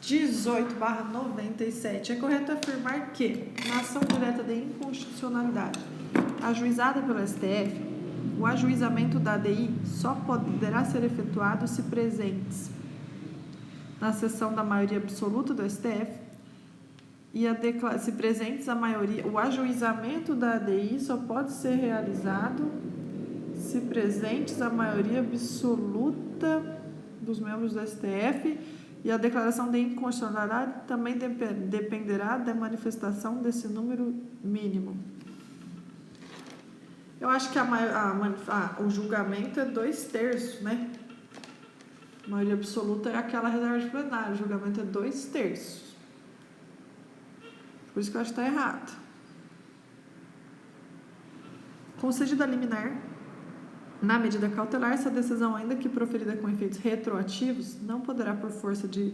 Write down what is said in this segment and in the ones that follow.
18/97. É correto afirmar que, na ação direta de inconstitucionalidade ajuizada pelo STF, o ajuizamento da ADI só poderá ser efetuado se presentes na sessão da maioria absoluta do STF e se presentes a maioria, o ajuizamento da ADI só pode ser realizado se presentes a maioria absoluta dos membros do STF, e a declaração de inconstitucionalidade também dependerá da manifestação desse número mínimo. Eu acho que o julgamento é 2/3, né? A maioria absoluta é aquela reserva de plenário, o julgamento é 2/3. Por isso que eu acho que está errado. Concedida a liminar, na medida cautelar, essa decisão, ainda que proferida com efeitos retroativos, não poderá, por força de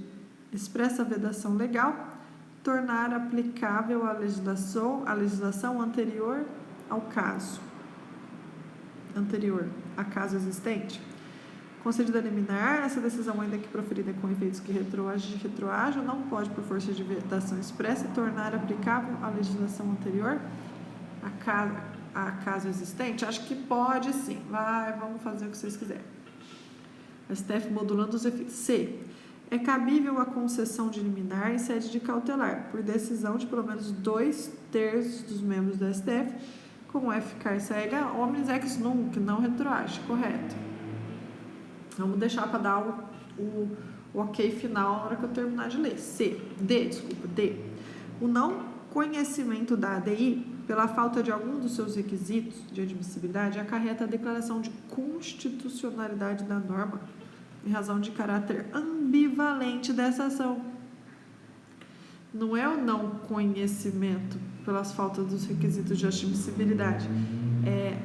expressa vedação legal, tornar aplicável a legislação anterior ao caso. A caso existente. Concedida a liminar, essa decisão, ainda que proferida com efeitos que retroajam, não pode, por força de vedação expressa, tornar aplicável a legislação anterior a caso existente. Acho que pode sim. Vamos fazer o que vocês quiserem. STF modulando os efeitos. C. É cabível a concessão de liminar em sede de cautelar, por decisão de pelo menos 2/3 dos membros do STF, como eficácia ega omnes ex nunc, não retroage. Correto. Vamos deixar para dar o ok final na hora que eu terminar de ler. D. O não conhecimento da ADI, pela falta de algum dos seus requisitos de admissibilidade, acarreta a declaração de constitucionalidade da norma, em razão de caráter ambivalente dessa ação. Não é o não conhecimento pelas faltas dos requisitos de admissibilidade, é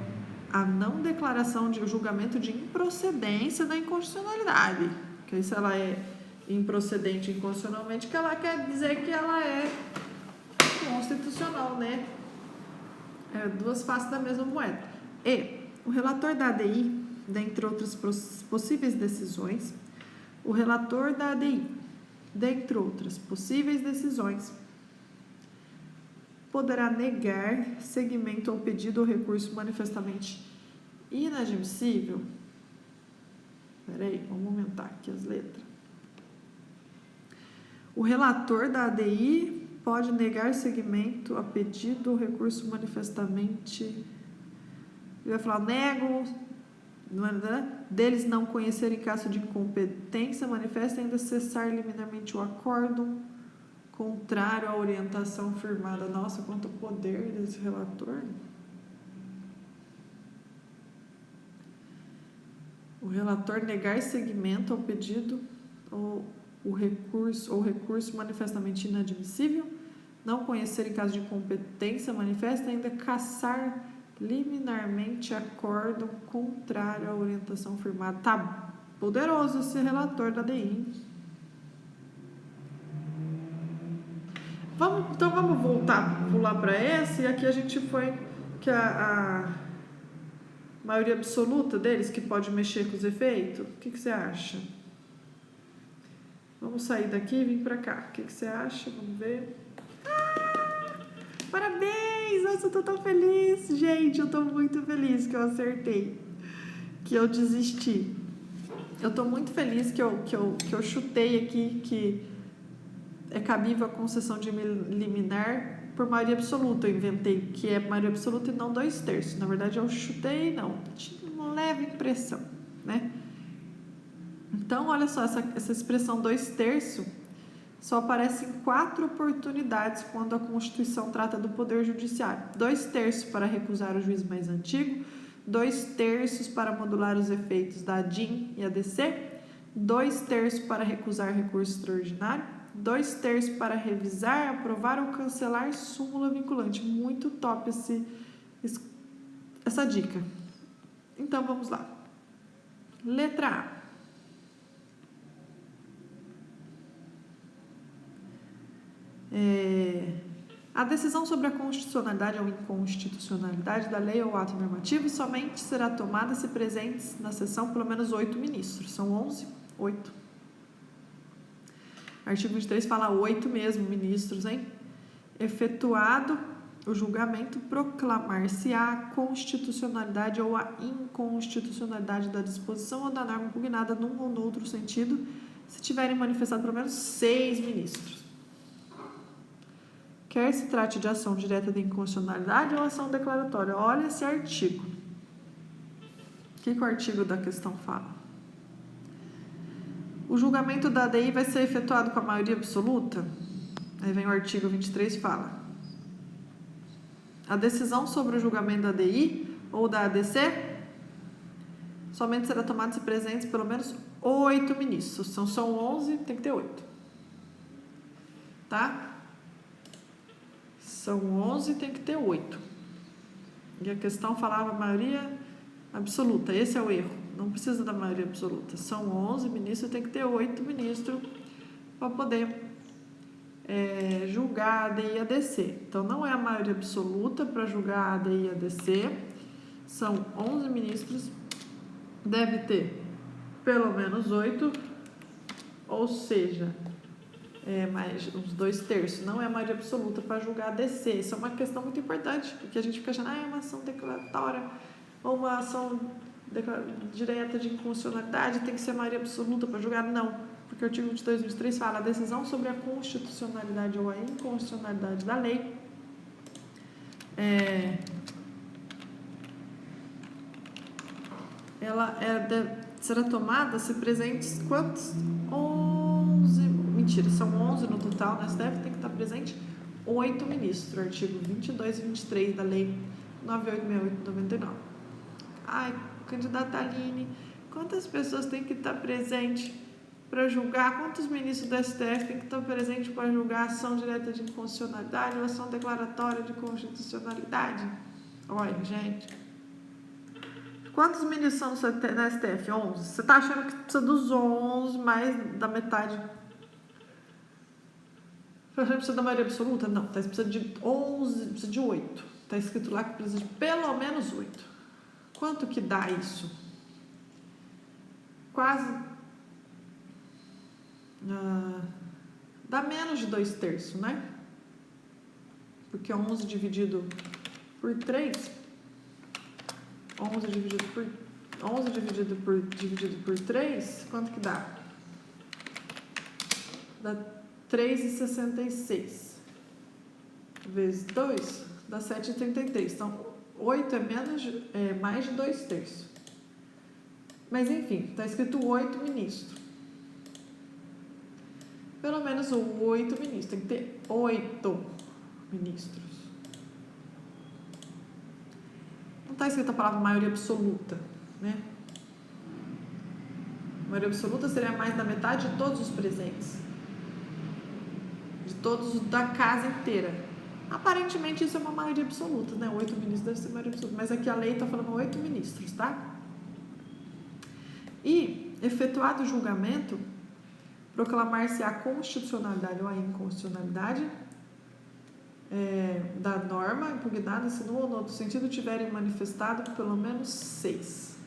a não declaração de julgamento de improcedência da inconstitucionalidade. Que aí, se ela é improcedente inconstitucionalmente, que ela quer dizer que ela é constitucional, né? É duas faces da mesma moeda. E o relator da ADI, dentre outras possíveis decisões, poderá negar seguimento ao pedido ou recurso manifestamente inadmissível. Peraí, vamos aumentar aqui as letras. O relator da ADI pode negar seguimento a pedido ou recurso manifestamente... Ele vai falar, nego... deles não conhecerem caso de incompetência, manifesta ainda cessar liminarmente o acordo contrário à orientação firmada. Nossa, quanto poder desse relator. O relator negar seguimento ao pedido ou recurso manifestamente inadmissível, não conhecer em caso de incompetência, manifesta ainda cassar liminarmente acordo contrário à orientação firmada. Tá poderoso esse relator da DI. Vamos voltar, pular para esse, e aqui a gente foi que a maioria absoluta deles que pode mexer com os efeitos. O que você acha? Vamos sair daqui e vir para cá. O que você acha? Vamos ver. Parabéns! Nossa, eu tô tão feliz. Gente, eu tô muito feliz que eu acertei. Que eu desisti. Eu tô muito feliz que eu chutei aqui que é cabível a concessão de liminar por maioria absoluta. Eu inventei que é maioria absoluta e não 2/3. Na verdade, eu chutei, não. Tinha uma leve impressão, né? Então, olha só, essa expressão 2/3 só aparece em 4 oportunidades quando a Constituição trata do Poder Judiciário. 2/3 para recusar o juiz mais antigo, 2/3 para modular os efeitos da ADIM e ADC, 2/3 para recusar recurso extraordinário, 2/3 para revisar, aprovar ou cancelar súmula vinculante. Muito top essa dica. Então, vamos lá. Letra A. A decisão sobre a constitucionalidade ou inconstitucionalidade da lei ou ato normativo somente será tomada se presentes na sessão pelo menos 8 ministros. São 11? 8. Artigo 23 fala 8 mesmo ministros, hein? Efetuado o julgamento, proclamar-se-á a constitucionalidade ou a inconstitucionalidade da disposição ou da norma impugnada num ou no outro sentido, se tiverem manifestado pelo menos 6 ministros. Quer se trate de ação direta de inconstitucionalidade ou ação declaratória. Olha esse artigo. O que o artigo da questão fala? O julgamento da ADI vai ser efetuado com a maioria absoluta? Aí vem o artigo 23 e fala: a decisão sobre o julgamento da ADI ou da ADC somente será tomada se presentes pelo menos 8 ministros. São 11, tem que ter 8. Tá? São 11, tem que ter 8. E a questão falava maioria absoluta. Esse é o erro. Não precisa da maioria absoluta. São 11 ministros, tem que ter 8 ministros para poder julgar a ADI e a ADC. Então, não é a maioria absoluta para julgar a ADI e a ADC. São 11 ministros. Deve ter pelo menos 8, ou seja, mais uns 2/3. Não é a maioria absoluta para julgar a ADC. Isso é uma questão muito importante, porque a gente fica achando, é uma ação declaratória ou uma ação direta de inconstitucionalidade, tem que ser a maioria absoluta para julgar. Não, porque o artigo 22 e 23 fala: a decisão sobre a constitucionalidade ou a inconstitucionalidade da lei ela será tomada se presentes quantos? 11, mentira, são 11 no total, na STF tem que estar presente 8 ministros, artigo 22 e 23 da lei 9868/99. Ai, candidata Aline, quantas pessoas tem que estar presente para julgar? Quantos ministros do STF tem que estar presente para julgar ação direta de inconstitucionalidade ou ação declaratória de constitucionalidade? Olha, gente, quantos ministros são na STF? 11? Você está achando que precisa dos 11, mais da metade? Você acha que precisa da maioria absoluta? Não, precisa de 11, precisa de 8. Está escrito lá que precisa de pelo menos 8. Quanto que dá isso? Quase... dá menos de 2/3, né? Porque 11 dividido por 3... 11 dividido por 3, quanto que dá? Dá 3,66. Vezes 2, dá 7,33. Então, 8 é mais de 2/3. Mas, enfim, está escrito 8 ministros. Pelo menos 8 ministros. Tem que ter 8 ministros. Não está escrita a palavra maioria absoluta, né? Maioria absoluta seria mais da metade de todos os presentes, de todos da casa inteira. Aparentemente isso é uma maioria absoluta, né? 8 ministros deve ser maioria absoluta, mas aqui a lei está falando 8 ministros, tá? E, efetuado o julgamento, proclamar-se a constitucionalidade ou a inconstitucionalidade da norma impugnada, se no ou no outro sentido tiverem manifestado pelo menos 6.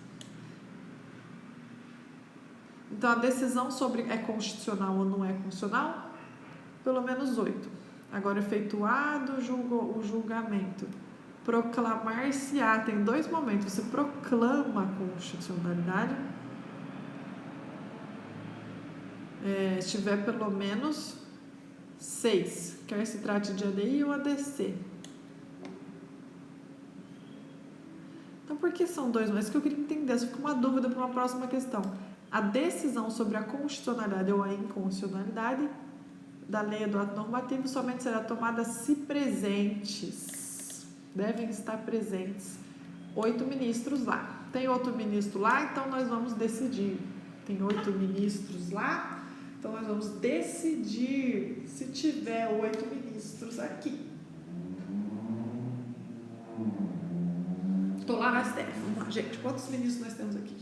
Então, a decisão sobre é constitucional ou não é constitucional, pelo menos 8. Agora, efetuado o julgamento, proclamar-se-á, tem 2 momentos: você proclama a constitucionalidade, se tiver pelo menos 6, quer se trate de ADI ou ADC. Então, por que são 2? Mas que eu queria entender, isso fica uma dúvida para uma próxima questão. A decisão sobre a constitucionalidade ou a inconstitucionalidade da lei ou do ato normativo somente será tomada se presentes. Devem estar presentes 8 ministros lá. Tem outro ministro lá, então nós vamos decidir. Tem 8 ministros lá, então nós vamos decidir se tiver 8 ministros aqui. Estou lá na STF. Vamos lá, gente. Quantos ministros nós temos aqui?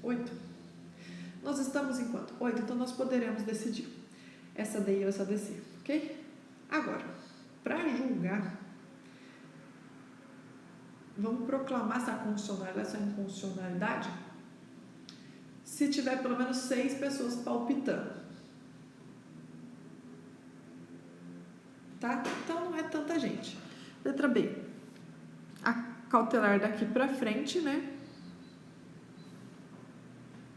8. Nós estamos em quanto? 8. Então nós poderemos decidir essa DI ou essa DC, ok? Agora, para julgar, vamos proclamar essa constitucionalidade, essa inconstitucionalidade, se tiver pelo menos 6 pessoas palpitando. tá? Então não é tanta gente. Letra B. A cautelar daqui para frente, né?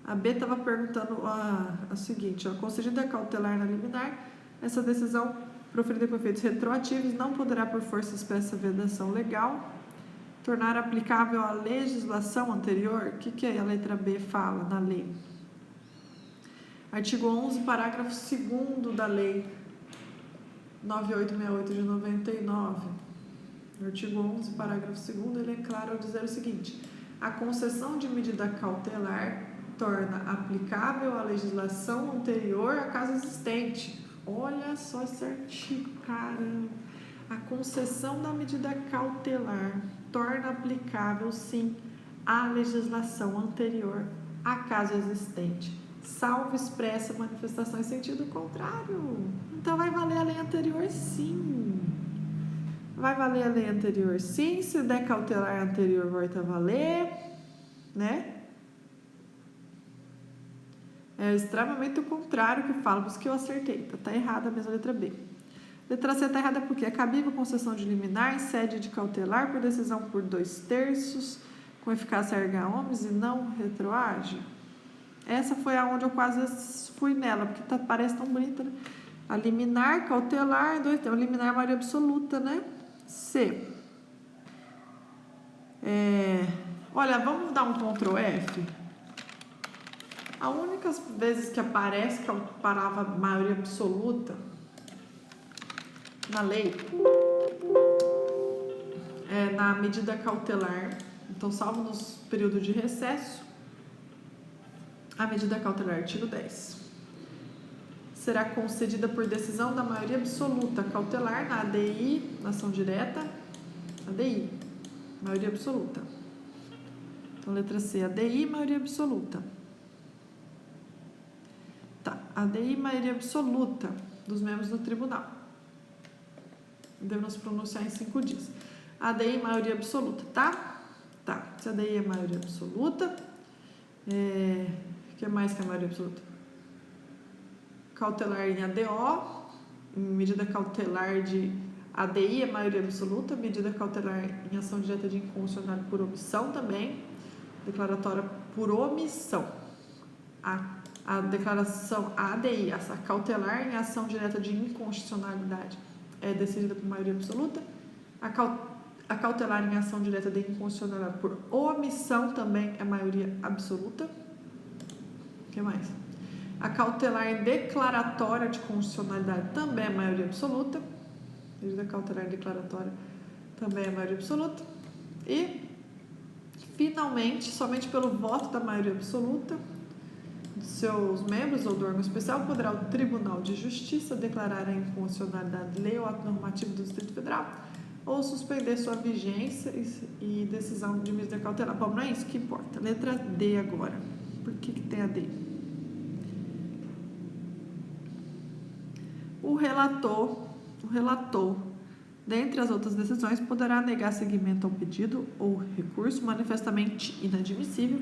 A B estava perguntando a seguinte, ó, concedida a cautelar na liminar, essa decisão proferida com efeitos retroativos não poderá, por força expressa vedação legal, tornar aplicável a legislação anterior. O que a letra B fala na lei? Artigo 11, parágrafo 2º da lei 9868 de 99. No artigo 11, parágrafo 2º, ele é claro ao dizer o seguinte: a concessão de medida cautelar torna aplicável a legislação anterior a caso existente. Olha só esse artigo, caramba. A concessão da medida cautelar torna aplicável, sim, a legislação anterior a caso existente, salvo expressa manifestação em sentido contrário. Então vai valer a lei anterior, sim. Vai valer a lei anterior, sim. Se der cautelar anterior, volta a valer, né? É extremamente o contrário que falamos que eu acertei. Tá errada a mesma letra B. Letra C está errada porque é cabível concessão de liminar em sede de cautelar por decisão por 2/3 com eficácia erga omnes e não retroage. Essa foi aonde eu quase fui nela, porque parece tão bonita, né? A liminar, cautelar, 2/3. Liminar maioria absoluta, né? C. Olha, vamos dar um Ctrl F. A única vezes que aparece que a palavra maioria absoluta na lei é na medida cautelar. Então, salvo nos períodos de recesso, a medida cautelar, artigo 10, será concedida por decisão da maioria absoluta cautelar na ADI, na ação direta, ADI, maioria absoluta. Então, letra C, ADI, maioria absoluta. Tá, ADI, maioria absoluta dos membros do tribunal. Devemos pronunciar em 5 dias. ADI, maioria absoluta, tá? Tá, se ADI é maioria absoluta, o que mais que é maioria absoluta? Cautelar em ADO, medida cautelar de ADI é maioria absoluta, medida cautelar em ação direta de inconstitucionalidade por omissão também, declaratória por omissão. A declaração ADI, essa cautelar em ação direta de inconstitucionalidade, é decidida por maioria absoluta. A cautelar em ação direta de inconstitucionalidade por omissão também é maioria absoluta. O que mais? A cautelar em declaratória de constitucionalidade também é maioria absoluta. Medida cautelar em declaratória também é maioria absoluta. E, finalmente, somente pelo voto da maioria absoluta de seus membros ou do órgão especial, poderá o Tribunal de Justiça declarar a inconstitucionalidade de lei ou ato normativo do Distrito Federal ou suspender sua vigência e decisão de medida cautelar. Bom, não é isso que importa. Letra D agora. Por que tem a D? O relator, dentre as outras decisões, poderá negar seguimento ao pedido ou recurso manifestamente inadmissível,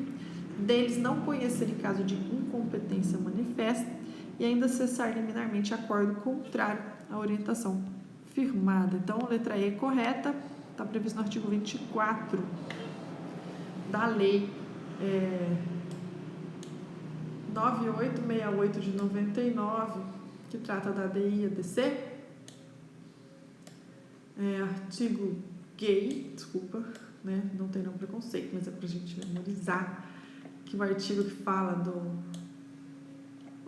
deles não conhecer em caso de incompetência manifesta e ainda cessar liminarmente acordo contrário à orientação firmada. Então, letra E correta, está previsto no artigo 24 da lei 9868 de 99, que trata da ADI e ADC. Artigo gay, desculpa, né? Não tem nenhum preconceito, mas é pra gente memorizar que o artigo que fala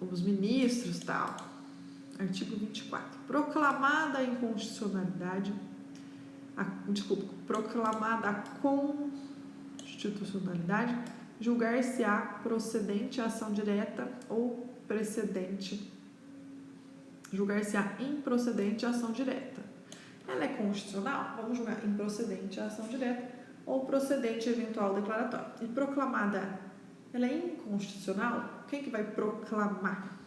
dos ministros e tal. Artigo 24. Proclamada a inconstitucionalidade, proclamada a constitucionalidade, julgar-se-á procedente a ação direta ou precedente, julgar-se-á improcedente a ação direta. Ela é constitucional? Vamos julgar improcedente a ação direta ou procedente eventual declaratório. E proclamada, ela é inconstitucional? Quem que vai proclamar?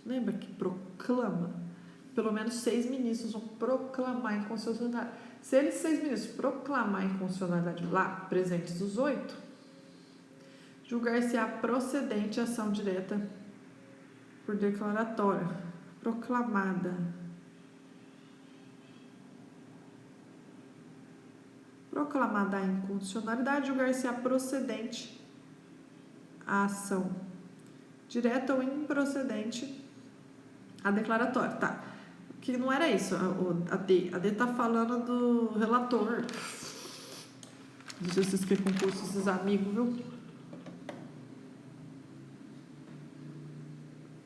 Lembra que proclama? Pelo menos 6 ministros vão proclamar inconstitucionalidade. Se eles 6 ministros proclamar inconstitucionalidade lá, presentes os 8, julgar-se-á procedente a ação direta por declaratória. Proclamada. proclamada a inconstitucionalidade, julgar-se a procedente a ação direta ou improcedente a declaratória. Tá. Que não era isso, a D. A D tá falando do relator. Não sei se vocês querem concurso, esses amigos, viu?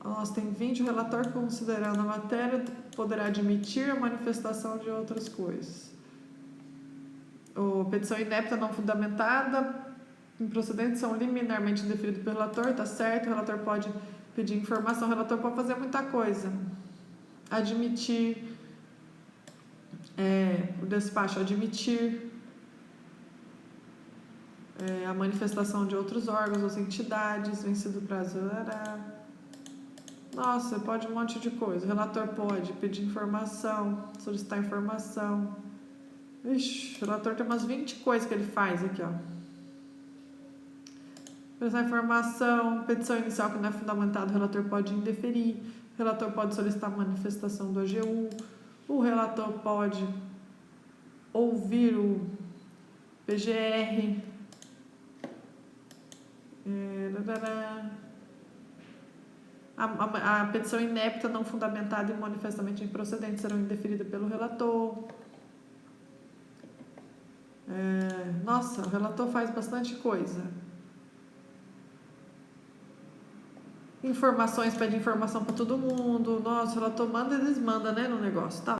Nossa, tem 20. O relator, considerando a matéria, poderá admitir a manifestação de outras coisas. Petição inepta não fundamentada, improcedente, são liminarmente indeferidos pelo relator, tá certo? O relator pode pedir informação, o relator pode fazer muita coisa. Admitir, o despacho, admitir a manifestação de outros órgãos ou entidades, vencido o prazo. Nossa, pode um monte de coisa. O relator pode pedir informação, solicitar informação. Ixi, o relator tem umas 20 coisas que ele faz aqui, ó. Prestar informação, petição inicial que não é fundamentada, o relator pode indeferir, o relator pode solicitar manifestação do AGU, o relator pode ouvir o PGR, a petição inepta não fundamentada e manifestamente improcedente serão indeferidas pelo relator. Nossa, o relator faz bastante coisa. Informações, pede informação para todo mundo. Nossa, o relator manda e desmanda, né, no negócio, tá?